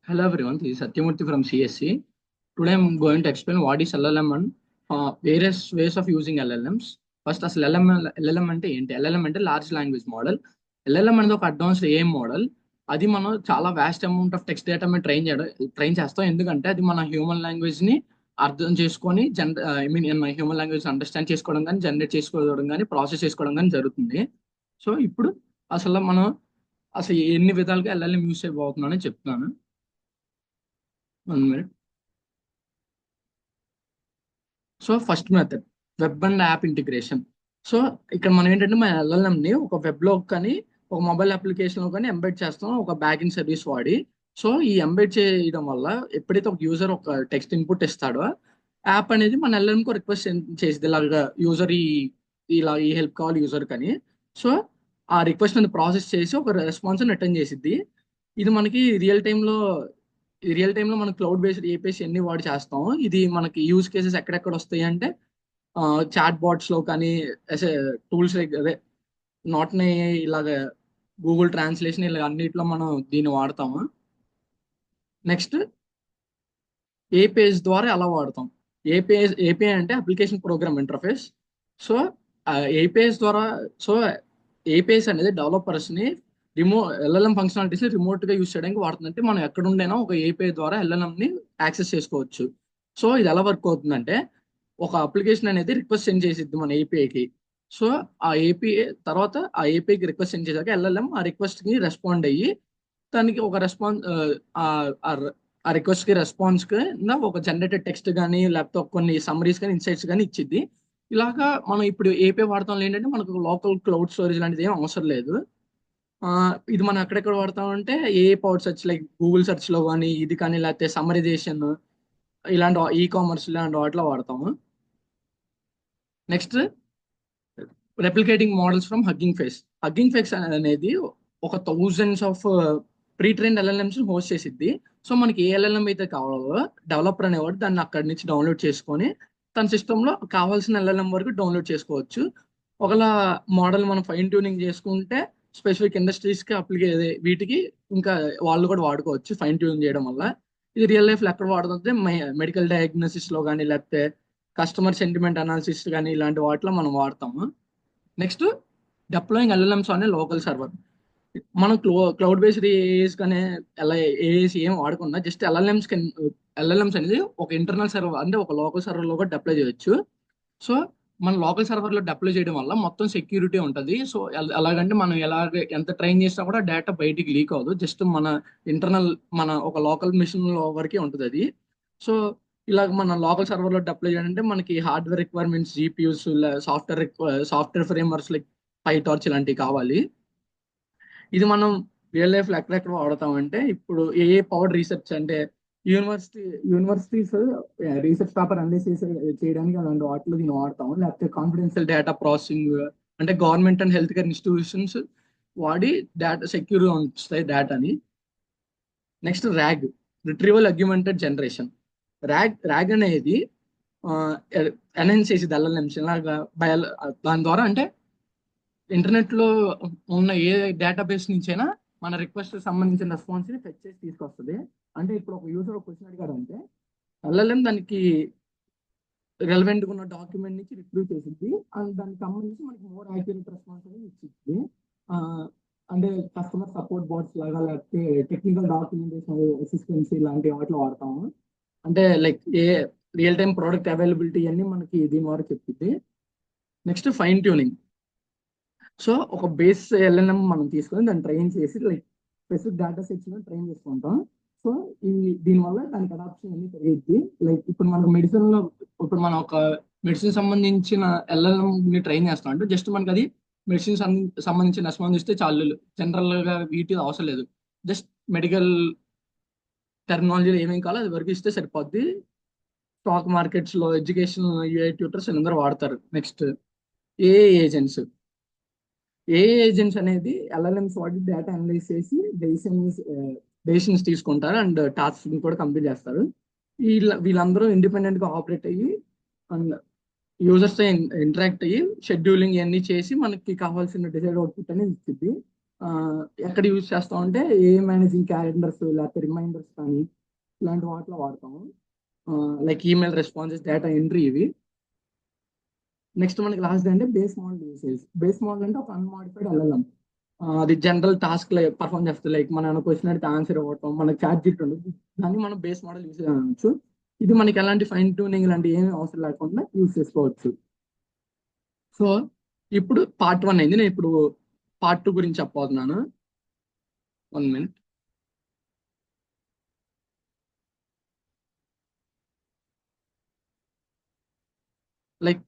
Hello everyone, this is Satyamurthy from CSC. Today I'm going to explain what is LLM and various ways of using LLMs. First, అసలు LLM అంటే ఏంటి? LLM అంటే large language model. LLM అనేది ఒక advanced AM model. అది మనం చాలా vast amount of text data మీద ట్రైన్ చేస్తాం. ఎందుకంటే అది మన హ్యూమన్ లాంగ్వేజ్ ని అర్థం చేసుకొని I mean human language understand చేసుకోవడం కానీ జనరేట్ చేసుకోవడం కానీ ప్రాసెస్ చేసుకోవడం కానీ జరుగుతుంది. సో ఇప్పుడు అసలు మనం అసలు ఎన్ని విధాలుగా LLM యూస్ అయిపోతున్నానని చెప్తున్నాను. 1 minute. So first method web and app integration. So ఇక్కడ మనం ఏంటంటే మన ఎల్ఎల్ఎంని ఒక వెబ్లో కానీ ఒక మొబైల్ అప్లికేషన్లో కానీ ఎంబెడ్ చేస్తాం ఒక బ్యాకింగ్ సర్వీస్ వాడి. సో ఈ ఎంబెడ్ చేయడం వల్ల ఎప్పుడైతే ఒక యూజర్ ఒక టెక్స్ట్ ఇన్పుట్ ఇస్తాడో యాప్ అనేది మన ఎల్ఎల్ఎంకి రిక్వెస్ట్ చేసింది ఇలాగా యూజర్ ఇలా ఈ హెల్ప్ కావాలి యూజర్ కానీ. సో ఆ రిక్వెస్ట్ అనేది ప్రాసెస్ చేసి ఒక రెస్పాన్స్ రిటర్న్ చేసిద్ది. ఇది మనకి రియల్ టైంలో మనం క్లౌడ్ బేస్డ్ ఏపీఎస్ ఎన్ని వాడి చేస్తాం. ఇది మనకి యూజ్ కేసెస్ ఎక్కడెక్కడ వస్తాయి అంటే చాట్ బాట్స్ లో కానీ టూల్స్ అదే నాట్ ఇలాగ గూగుల్ ట్రాన్స్లేషన్ ఇలా అన్నిట్లో మనం దీన్ని వాడతాము. నెక్స్ట్ ఏపీఎస్ ద్వారా ఎలా వాడతాం? ఏపీఐ అంటే application program interface. So APS ద్వారా సో ఏపీఎస్ అనేది డెవలపర్స్ ని ఎల్ఎల్ఎం ఫంక్షనాలిటీస్ ని రిమోట్ గా యూస్ చేయడానికి వాడుతుందంటే మనం ఎక్కడుండైనా ఒక ఏపీఐ ద్వారా ఎల్ఎల్ఎం ని యాక్సెస్ చేసుకోవచ్చు. సో ఇది ఎలా వర్క్ అవుతుందంటే ఒక అప్లికేషన్ అనేది రిక్వెస్ట్ సెండ్ చేసిద్ది మన ఏపీఐకి. సో ఆ ఏపీఐ తర్వాత ఆ ఏపీఐకి రిక్వెస్ట్ సెండ్ చేశాక ఎల్ఎల్ఎం ఆ రిక్వెస్ట్ కి రెస్పాండ్ అయ్యి దానికి ఒక రెస్పాన్స్ ఆ రిక్వెస్ట్ కి రెస్పాన్స్ కి ఒక జనరేటెడ్ టెక్స్ట్ కానీ లేకపోతే కొన్ని సమ్మరీస్ కానీ ఇన్సైట్స్ కానీ ఇచ్చిద్ది. ఇలాగా మనం ఇప్పుడు ఏపీఐ వాడతాం ఏంటంటే మనకు లోకల్ క్లౌడ్ స్టోరేజ్ లాంటిది ఏం అవసరం లేదు. ఇది మనం ఎక్కడెక్కడ వాడతామంటే ఏ power search like Google search లో కానీ ఇది కానీ లేకపోతే సమ్మరైజేషన్ ఇలాంటి ఈ కామర్స్ ఇలాంటి వాటిలో వాడతాము. Next replicating models from Hugging Face అనేది ఒక thousands of pre trained LLMs host చేసిద్ది. సో మనకి ఏ ఎల్ఎల్ఎం అయితే కావాలో డెవలపర్ అనేవాడు దాన్ని అక్కడి నుంచి డౌన్లోడ్ చేసుకొని తన సిస్టంలో కావాల్సిన ఎల్ఎల్ఎం వరకు డౌన్లోడ్ చేసుకోవచ్చు. ఒకవేళ మోడల్ మనం ఫైన్ ట్యూనింగ్ చేసుకుంటే స్పెసిఫిక్ ఇండస్ట్రీస్కి వీటికి ఇంకా వాళ్ళు కూడా వాడుకోవచ్చు ఫైన్ ట్యూన్ చేయడం వల్ల. ఇది రియల్ లైఫ్లో ఎక్కడ వాడుతుంటే మెడికల్ డయాగ్నోసిస్లో కానీ లేకపోతే కస్టమర్ సెంటిమెంట్ అనాలిసిస్ కానీ ఇలాంటి వాటిలో మనం వాడతాము. నెక్స్ట్ డిప్లాయింగ్ ఎల్ఎల్ఎంస్ అనే లోకల్ సర్వర్. మనం క్లౌడ్ బేస్డ్ ఏఎస్ కానీ ఏఎస్ ఏం వాడకుండా జస్ట్ ఎల్ఎల్ఎంస్ అనేది ఒక ఇంటర్నల్ సర్వర్ అంటే ఒక లోకల్ సర్వర్లో కూడా డిప్లాయ్ చేయొచ్చు. సో మన లోకల్ సర్వర్లో డిప్లాయ్ చేయడం వల్ల మొత్తం సెక్యూరిటీ ఉంటుంది. సో ఎలాగంటే మనం ఎంత ట్రైన్ చేసినా కూడా డేటా బయటికి లీక్ అవ్వదు. జస్ట్ మన ఇంటర్నల్ మన ఒక లోకల్ మిషన్ వరకే ఉంటుంది అది. సో ఇలాగ మన లోకల్ సర్వర్లో డిప్లాయ్ చేయాలంటే మనకి hardware requirements GPUs software frameworks like PyTorch ఇలాంటివి కావాలి. ఇది మనం రియల్ లైఫ్ లో ఎక్కడెక్కడ వాడతామంటే ఇప్పుడు ఏ పవర్ రీసెర్చ్ అంటే యూనివర్సిటీస్ రీసెర్చ్ పేపర్ అనాలిసిస్ చేయడానికి అలాంటి వాటిలో దీన్ని వాడతాము. లేకపోతే కాన్ఫిడెన్షియల్ డేటా ప్రాసెసింగ్ అంటే government and health care institutions వాడి డేటా సెక్యూర్గా ఉంచుతాయి డేటాని. Next retrieval augmented generation. RAG అనేది ఎన్హాన్స్ చేసేది ఎల్ఎల్ఎంస్ లాగా దాని ద్వారా అంటే ఇంటర్నెట్ లో ఉన్న ఏ డేటాబేస్ నుంచైనా మన రిక్వెస్ట్ సంబంధించిన రెస్పాన్స్ ని ఫెచ్ చేసి తీసుకొస్తుంది. అంటే ఇప్పుడు ఒక యూజర్ ఒక క్వశ్చన్ అడిగారంటే ఎల్ఎల్ఎం దానికి రెలవెంట్ ఉన్న డాక్యుమెంట్ నుంచి రిట్రీవ్ చేసింది అండ్ దానికి సంబంధించి మనకి మోర్ యాక్యురేట్ రెస్పాన్స్ అనేది ఇచ్చింది. అంటే కస్టమర్ సపోర్ట్ బాట్స్ లాగా లేకపోతే టెక్నికల్ డాక్యుమెంటేషన్ అసిస్టెన్సీ లాంటి వాటిలో వాడతాము. అంటే లైక్ ఏ రియల్ టైం ప్రోడక్ట్ అవైలబిలిటీ అన్ని మనకి దీని ద్వారా చెప్తుంది. Next fine tuning. సో ఒక బేస్ ఎల్ఎన్ఎం మనం తీసుకొని దాన్ని ట్రైన్ చేసి like specific data sets train చేసుకుంటాం. సో దీనివల్ల దానికి అడాప్షన్ అన్ని పెరిగిద్ది. లైక్ ఇప్పుడు మనకు ఇప్పుడు మనం ఒక మెడిసిన్ సంబంధించిన ఎల్ఎల్ఎం ని ట్రైన్ చేస్తాం అంటే జస్ట్ మనకి అది మెడిసిన్ సంబంధించిన రెస్పాన్స్ ఇస్తే చాలు. జనరల్ గా వీటి అవసరం లేదు. జస్ట్ మెడికల్ టెర్మినాలజీలో ఏమేమి కావాలో అది వరకు ఇస్తే సరిపోద్ది. స్టాక్ మార్కెట్స్ లో ఎడ్యుకేషన్ యూఐ ట్యూటర్స్ అందరూ వాడతారు. Next AI agents. AI agents అనేది ఎల్ఎల్ఎంస్ వాడి డేటా అనలైజ్ చేసి డెసిషన్స్ తీసుకుంటారు అండ్ టాస్క్ కూడా కంప్లీట్ చేస్తారు. వీళ్ళందరూ ఇండిపెండెంట్ గా ఆపరేట్ అయ్యి అండ్ యూజర్స్ తో ఇంటరాక్ట్ అయ్యి షెడ్యూలింగ్ ఇవన్నీ చేసి మనకి కావాల్సిన డిజైర్డ్ అవుట్పుట్ అనేది ఇస్తుంది. ఎక్కడ యూజ్ చేస్తామంటే ఏ మేనేజింగ్ క్యాలెండర్స్ లేకపోతే రిమైండర్స్ కానీ ఇలాంటి వాటిలో వాడతాము. Like email responses, data entry ఇవి. నెక్స్ట్ మనకి లాస్ట్ అంటే base model usage. Base model అంటే ఒక అన్మాడిఫైడ్ ఎల్ఎల్ఎం. అది జనరల్ టాస్క్ పర్ఫామ్ చేస్తుంది. లైక్ మన క్వశ్చన్ అడిగితే ఆన్సర్ ఇవ్వటం, మనకి చార్జ్ జీట్ ఉండదు. దాన్ని మనం బేస్ మోడల్ యూసేజ్ అనవచ్చు. ఇది మనకి ఎలాంటి ఫైన్ ట్యూనింగ్ లాంటి ఏమీ అవసరం లేకుండా యూజ్ చేసుకోవచ్చు. సో ఇప్పుడు పార్ట్ 1 అయింది. నేను ఇప్పుడు పార్ట్ 2 గురించి చెప్పబోతున్నాను. 1 minute. లైక్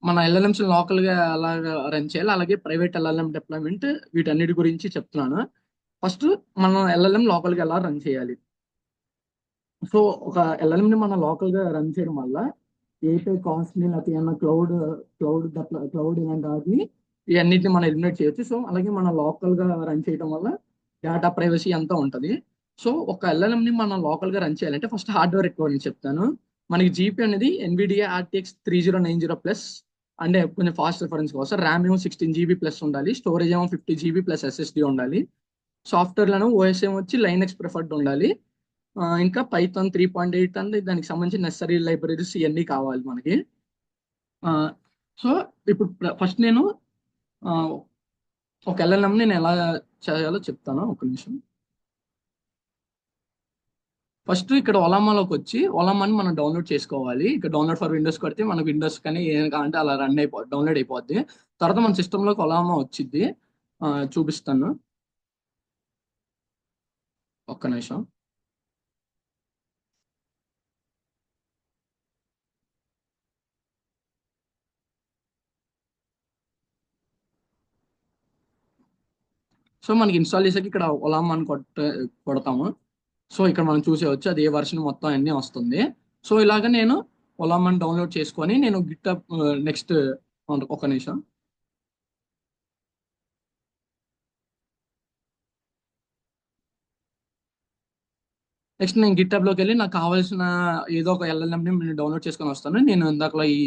మన ఎల్ఎల్ఎంస్ లోకల్ గా అలాగా రన్ చేయాలి, అలాగే ప్రైవేట్ ఎల్ఎల్ఎం డిప్లాయ్మెంట్, వీటన్నిటి గురించి చెప్తున్నాను. ఫస్ట్ మనం ఎల్ఎల్ఎం లోకల్ గా ఎలా రన్ చేయాలి. సో ఒక ఎల్ఎల్ఎం ని మనం లోకల్ గా రన్ చేయడం వల్ల ఏపీ కాస్ట్ ని లేకపోతే ఏమన్నా క్లౌడ్ ఇలాంటి వాటిని ఇవన్నిటిని మనం ఎలిమినేట్ చేయొచ్చు. సో అలాగే మనం లోకల్ గా రన్ చేయడం వల్ల డేటా ప్రైవసీ అంతా ఉంటుంది. సో ఒక ఎల్ఎల్ఎం ని మనం లోకల్ గా రన్ చేయాలంటే ఫస్ట్ హార్డ్వేర్ రిక్వైర్మెంట్ చెప్తాను. మనకి జీపీ అనేది ఎన్విడియా ఆర్టీఎక్స్ 3090 ప్లస్, అంటే కొంచెం ఫాస్ట్ రిఫరెన్స్ కోసం. ర్యామ్ ఏమో 16 GB ప్లస్ ఉండాలి, స్టోరేజ్ ఏమో 50 GB ప్లస్ ఎస్ఎస్డి ఉండాలి. సాఫ్ట్వేర్లను ఓఎస్ ఏమో వచ్చి లైనక్స్ ప్రిఫర్డ్ ఉండాలి. ఇంకా పైథాన్ 3.8 అంటే దానికి సంబంధించిన నెసరీ లైబ్రరీస్ ఇవన్నీ కావాలి మనకి. సో ఇప్పుడు ఫస్ట్ నేను ఆ, ఒక ఎల్ఎల్ఎం నేను ఎలా చేయాలో చెప్తాను. ఒక నిమిషం. ఫస్ట్ ఇక్కడ ఒలామాలోకి వచ్చి ఒలామాని మనం డౌన్లోడ్ చేసుకోవాలి. ఇక్కడ డౌన్లోడ్ ఫర్ విండోస్ కొడితే మన విండోస్ కానీ ఏం కావాలంటే అలా డౌన్లోడ్ అయిపోద్ది. తర్వాత మన సిస్టంలోకి ఒలామా వచ్చింది. చూపిస్తాను, ఒక్క నిమిషం. సో మనకి ఇన్స్టాల్ చేసాక ఇక్కడ ఒలామా అని కొడతాము. సో ఇక్కడ మనం చూసేవచ్చు అది ఏ వర్షన్ మొత్తం అన్నీ వస్తుంది. సో ఇలాగ నేను ఒలామాని డౌన్లోడ్ చేసుకొని నేను గిటప్ నెక్స్ట్ ఒక నిమిషం. నెక్స్ట్ నేను గిటప్ లోకి వెళ్ళి నాకు కావాల్సిన ఏదో ఒక ఎల్ఎల్ఎం ని నేను డౌన్లోడ్ చేసుకొని వస్తాను. నేను ఇందాకలో ఈ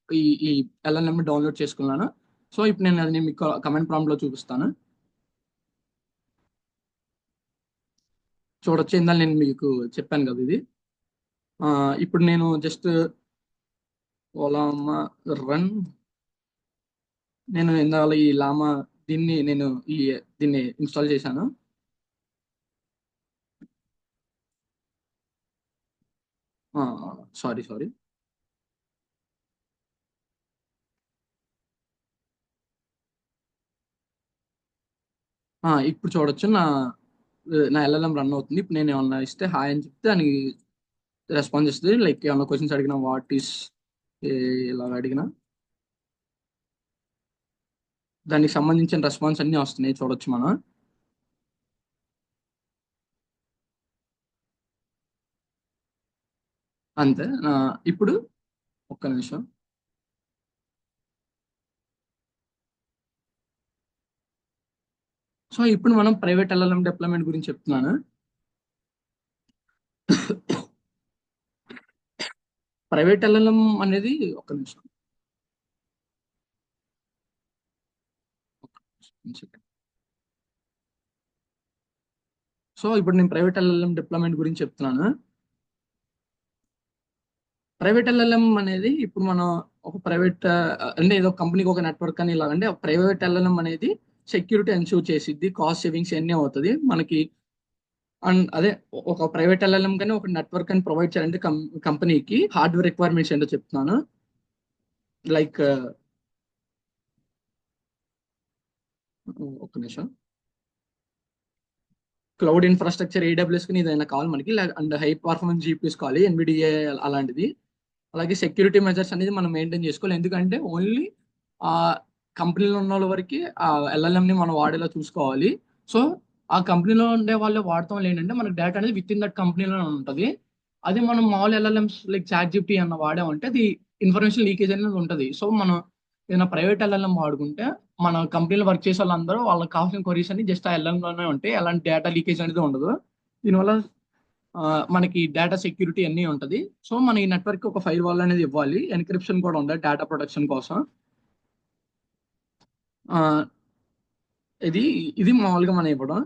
ఈ ఈ ఎల్ఎల్ఎం ని డౌన్లోడ్ చేసుకున్నాను. సో ఇప్పుడు నేను అది మీకు కమెంట్ ప్రాంప్ట్ లో చూపిస్తాను. చూడొచ్చు, ఇందాక నేను మీకు చెప్పాను కదా ఇది. ఇప్పుడు నేను జస్ట్ ఓలామా రన్, నేను ఇందాక ఈ లామా నేను దీన్ని ఇన్స్టాల్ చేశాను. Sorry sorry. ఇప్పుడు చూడొచ్చు నా ఎల్ఎల్ఎం రన్ అవుతుంది. ఇప్పుడు నేను ఏమన్నా ఇస్తే హాయ్ అని చెప్తే దానికి రెస్పాన్స్ ఇస్తుంది. లైక్ ఏమన్నా క్వశ్చన్స్ అడిగినా వాట్ ఈస్ ఇలా అడిగినా దానికి సంబంధించిన రెస్పాన్స్ అన్ని వస్తున్నాయి, చూడొచ్చు మనం. అంతే. ఇప్పుడు ఒక్క నిమిషం. సో ఇప్పుడు మనం ప్రైవేట్ ఎల్ఎల్ఎం డిప్లాయ్మెంట్ గురించి చెప్తున్నాను. ప్రైవేట్ ఎల్ఎల్ఎం అనేది ఒక్క నిమిషం. సో ఇప్పుడు నేను ప్రైవేట్ ఎల్ఎల్ఎం డిప్లాయ్మెంట్ గురించి చెప్తున్నాను. ప్రైవేట్ ఎల్ఎల్ఎం అనేది ఇప్పుడు మనం ఒక ప్రైవేట్ అంటే ఏదో కంపెనీకి ఒక నెట్వర్క్ అని ఇలా అంటే ప్రైవేట్ ఎల్ఎల్ఎం అనేది సెక్యూరిటీ ఎన్షూర్ చేసిద్ది, కాస్ట్ సేవింగ్స్ అన్నీ అవుతుంది మనకి. అండ్ అదే ఒక ప్రైవేట్ ఎల్ఎల్ఎం కానీ ఒక నెట్వర్క్ అని ప్రొవైడ్ చేయాలంటే కంపెనీకి హార్డ్వేర్ రిక్వైర్మెంట్స్ ఏంటో చెప్తున్నాను. లైక్ ఒక్క నిమిషం. క్లౌడ్ ఇన్ఫ్రాస్ట్రక్చర్ ఏడబ్ల్యూఎస్ కి ఏదైనా కావాలి మనకి, అండ్ హై పర్ఫార్మెన్స్ జీపీఎస్ కావాలి, ఎన్విడిఏ అలాంటిది. అలాగే సెక్యూరిటీ మెజర్స్ అనేది మనం మెయింటైన్ చేసుకోవాలి. ఎందుకంటే ఓన్లీ ఆ కంపెనీలో ఉన్న వాళ్ళ వరకు ఆ ఎల్ఎల్ఎం ని మనం వాడేలా చూసుకోవాలి. సో ఆ కంపెనీలో ఉండే వాళ్ళే వాడటం వల్ల ఏంటంటే మనకి డేటా అనేది విత్ ఇన్ దట్ కంపెనీలోనే ఉంటుంది. అదే మనం మామూలు ఎల్ఎల్ఎంస్ లైక్ చాట్ జీపీటీ అన్న వాడామంటే అది ఇన్ఫర్మేషన్ లీకేజ్ అనేది ఉంటుంది. సో మనం ఏదైనా ప్రైవేట్ ఎల్ఎల్ఎం వాడుకుంటే మన కంపెనీలో వర్క్ చేసే వాళ్ళందరూ వాళ్ళకి కావాల్సిన క్వరీస్ అన్ని జస్ట్ ఆ ఎల్ఎం లోనే ఉంటాయి, ఎలాంటి డేటా లీకేజ్ అనేది ఉండదు. దీనివల్ల ఆ, మనకి డేటా సెక్యూరిటీ అన్నీ ఉంటుంది. సో మన ఈ నెట్వర్క్ ఒక ఫైర్ వాల్ అనేది ఇవ్వాలి, ఎన్క్రిప్షన్ కూడా ఉంది డేటా ప్రొటెక్షన్ కోసం. ఇది ఇది మామూలుగా మనం ఇవ్వడం.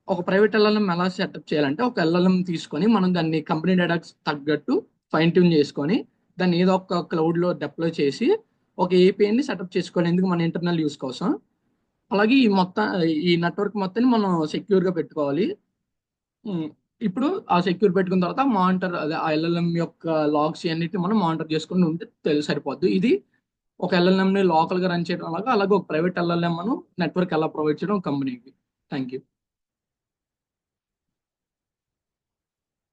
ఒక ప్రైవేట్ ఎల్ఎల్ఎం ఎలా సెటప్ చేయాలంటే, ఒక ఎల్ఎల్ఎం తీసుకొని మనం దాన్ని కంపెనీ డేటాకి తగ్గట్టు ఫైన్ ట్యూన్ చేసుకొని దాన్ని ఏదో ఒక క్లౌడ్లో డిప్లాయ్ చేసి ఒక ఏపీఐని సెటప్ చేసుకోవాలి, ఎందుకు మన ఇంటర్నల్ యూస్ కోసం. అలాగే ఈ నెట్వర్క్ మొత్తాన్ని మనం సెక్యూర్గా పెట్టుకోవాలి. ఉమ్, ఇప్పుడు ఆ సెక్యూర్ పెట్టుకున్న తర్వాత మానిటర్, అదే ఆ ఎల్ఎల్ఎం యొక్క లాగ్స్ అన్నిటిని మనం మానిటర్ చేసుకుని ఉంటే సరిపోద్ది. ఇది ఒక ఎల్ఎల్ఎం ని లోకల్ గా రన్ చేయడం అలాగా, అలాగే ఒక ప్రైవేట్ ఎల్ఎల్ఎం మనం నెట్వర్క్ ఎలా ప్రొవైడ్ చేయడం కంపెనీకి. Thank you.